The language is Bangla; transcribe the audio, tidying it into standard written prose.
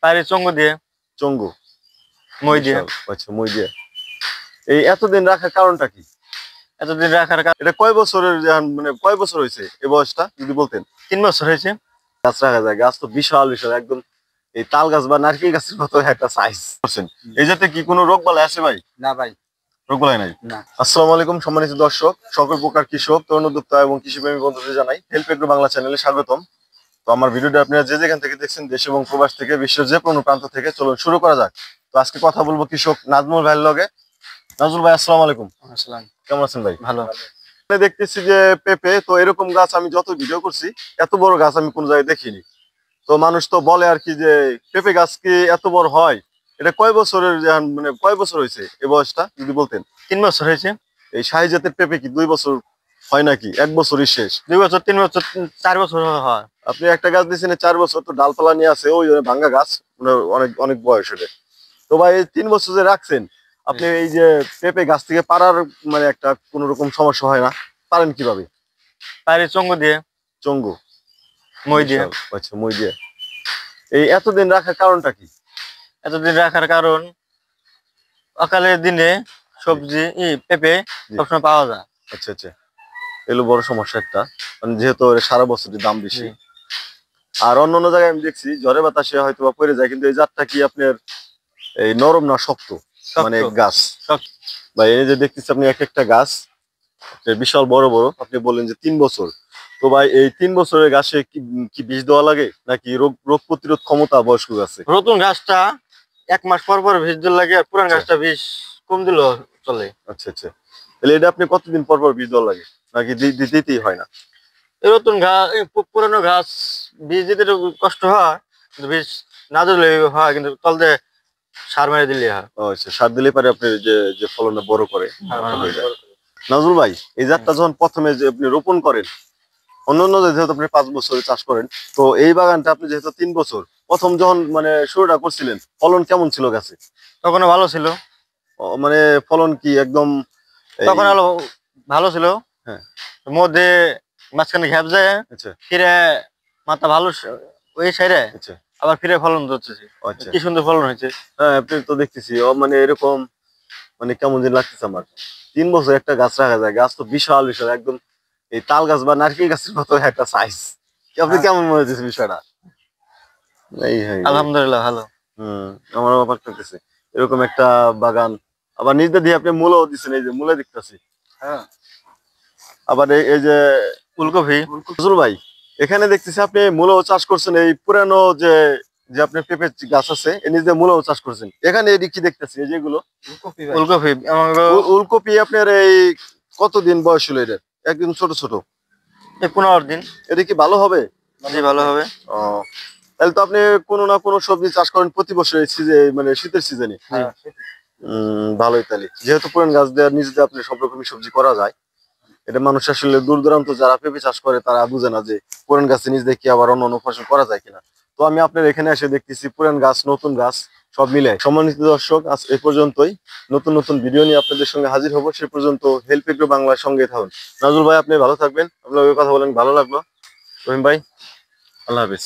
বাইরে চঙ্গ দিয়ে, চঙ্গু মই দিয়ে। আচ্ছা, মই দিয়ে। এই এতদিন রাখার কারণটা কি? এতদিন রাখার এটা কয় বছরের মানে কয় বছর হয়েছে এই বয়সটা যদি বলতেন? 3 বছর হয়েছে। গাছ রাখা যায়, গাছ তো বিশাল বিশাল, একদম এই তাল গাছ বা নারকেল গাছের মতো একটা সাইজ করছেন। এই যাতে কি কোনো রোগ বালাই আছে ভাই? না ভাই, রোগ বালাই নাই। না। আসসালামু আলাইকুম সম্মানিত দর্শক, সকল প্রকার কৃষক, তরুণ উদ্যোক্তা এবং কৃষিপ্রেমী বন্ধুদের জানাই হেল্প এগ্রো বাংলা চ্যানেলে স্বাগতম। তো আমার ভিডিওটা আপনারা যে যেখান থেকে দেখছেন, দেশ এবং প্রবাস থেকে, বিশ্বের যে কোনো প্রান্ত থেকে, চলুন শুরু করা যাক। তো আজকে কথা বলবো কৃষক নাজমুল ভাইয়ের লগে। নাজমুল ভাই আসসালামু আলাইকুম। আসসালাম। কেমন আছেন ভাই? ভালো। দেখতেছি যে পেঁপে, তো এরকম গাছ আমি যত ভিডিও করছি এত বড় গাছ আমি কোন জায়গায় দেখিনি। তো মানুষ তো বলে আর কি যে পেঁপে গাছ কি এত বড় হয়? এটা কয় বছরের মানে কয় বছর হয়েছে এই বয়সটা যদি বলতেন? 3 বছর হয়েছে। এই শাহী জাতের পেঁপে কি 2 বছর হয় নাকি 1 বছরই শেষ? 2 বছর, 3 বছর, 4 বছর হয়। আপনি একটা গাছ দিয়েছেন 4 বছর, তো ডালপালা নিয়ে আছে ওই ভাঙ্গা গাছ, মানে অনেক অনেক বয়স হলে। তো ভাই এই 3 বছর যে রাখছেন আপনি, এই যে পেঁপে গাছ থেকে পারার মানে একটা কোন রকম সমস্যা হয় না? পারেন কিভাবে? বাইরে চঙ্গ দিয়ে, চঙ্গু মই দিয়ে। আচ্ছা, মই দিয়ে। এই এতদিন রাখার কারণটা কি? এতদিন রাখার কারণ অকালের দিনে সবজি পেঁপে সবসময় পাওয়া যায়। আচ্ছা আচ্ছা, এলো বড় সমস্যা একটা, মানে যেহেতু এর সারা বছরই দাম বেশি। আর অন্য জায়গায় আমি দেখছি ঝড়ে বাতাসে হয়তো বা পড়ে যায়, কিন্তু এই জাতটা কি আপনার এই নরম না শক্ত? মানে গাছ বা এই যে দেখতেছি আপনি এক একটা গাছ বিশাল বড় বড়, আপনি বললেন যে 3 বছর। তো ভাই এই 3 বছরের গাছে কি বীজ দেওয়া লাগে নাকি রোগ রোগ প্রতিরোধ ক্ষমতা বয়স্ক গাছে? নতুন গাছটা 1 মাস পর পর বীজ দিলে লাগে, আর পুরান গাছটা বীজ কম দিলেও চলে। আচ্ছা আচ্ছা, তাহলে এটা আপনি কতদিন পর পর বীজ দেওয়া লাগে নাকি দিতেই হয় না? এই নতুন গাছ, পুরানো গাছ বীজ দিতে একটু কষ্ট হয়, কিন্তু বীজ না দিলে হয়, কিন্তু তল দিয়ে সার মেরে দিলে হয়। ও আচ্ছা, সার দিলে পারে আপনি যে যে ফলনটা বড় করে হয়ে যায়। নাজমুল ভাই, এই জাতটা যখন প্রথমে যে আপনি রোপণ করেন, অন্যান্য যেহেতু আপনি 5 বছরে চাষ করেন, তো এই বাগানটা আপনি যেহেতু 3 বছর, প্রথম যখন মানে শুরুটা করছিলেন ফলন কেমন ছিল গাছে? তখনও ভালো ছিল। মানে ফলন কি একদম তখন আলো ভালো ছিল। হ্যাঁ, মধ্যে মাঝখানে ঘ্যাপ যায়, আচ্ছা ফিরে মাথা ভালো ওই সাইডে আচ্ছা আবার ফিরে ফলন ধরছে। আচ্ছা, কি সুন্দর ফলন হয়েছে। হ্যাঁ আপনি তো দেখতেছি মানে এরকম, মানে কেমন যেন লাগতেছে আমার। 3 বছর একটা গাছ রাখা যায়, গাছ তো বিশাল বিশাল, একদম এই তাল গাছ বা নারকেল গাছের মতো একটা সাইজ। আপনি কেমন মনে হচ্ছে বিষয়টা? এই হ্যাঁ, আলহামদুলিল্লাহ ভালো। আমারও ব্যাপার করতেছে এরকম একটা বাগান। আবার নিজে দিয়ে আপনি মূলও দিচ্ছেন, এই যে মূলে দেখতেছি। হ্যাঁ, আবার এই যে ফুলকপি। নজরুল ভাই, এখানে দেখতেছি আপনি মূলও চাষ করছেন, এই পুরানো যে যে আপনার পেঁপে গাছ আছে এ নিজে মূলও চাষ করছেন। এখানে এটি কি দেখতেছি এই যেগুলো ফুলকপি উলকপি, আপনার এই কতদিন বয়স হলো এদের? একদম ছোট ছোট, 15 দিন। এটা কি ভালো হবে? জি ভালো হবে। ও, তাহলে তো আপনি কোনো না কোনো সবজি চাষ করেন প্রতি বছর এই মানে শীতের সিজনে। ভালোই, তাহলে যেহেতু পুরান গাছ দেওয়ার নিজে আপনি সব রকমই সবজি করা যায়। এটা মানুষ আসলে দূর দূরান্ত যারা পেঁপে চাষ করে তারা বুঝে না যে পুরান গাছে নিজ দেখি আবার অন্য অন্য ফসল করা যায় কিনা। তো আমি আপনার এখানে এসে দেখতেছি পুরান গাছ নতুন গাছ সব মিলে। সম্মানিত দর্শক, আজ এ পর্যন্তই। নতুন নতুন ভিডিও নিয়ে আপনাদের সঙ্গে হাজির হবো, সে পর্যন্ত হেল্প এগ্রো বাংলার সঙ্গে থাকুন। নাজুল ভাই আপনি ভালো থাকবেন, আপনার কথা বলেন ভালো লাগলো। রহিম ভাই, আল্লাহ হাফিজ।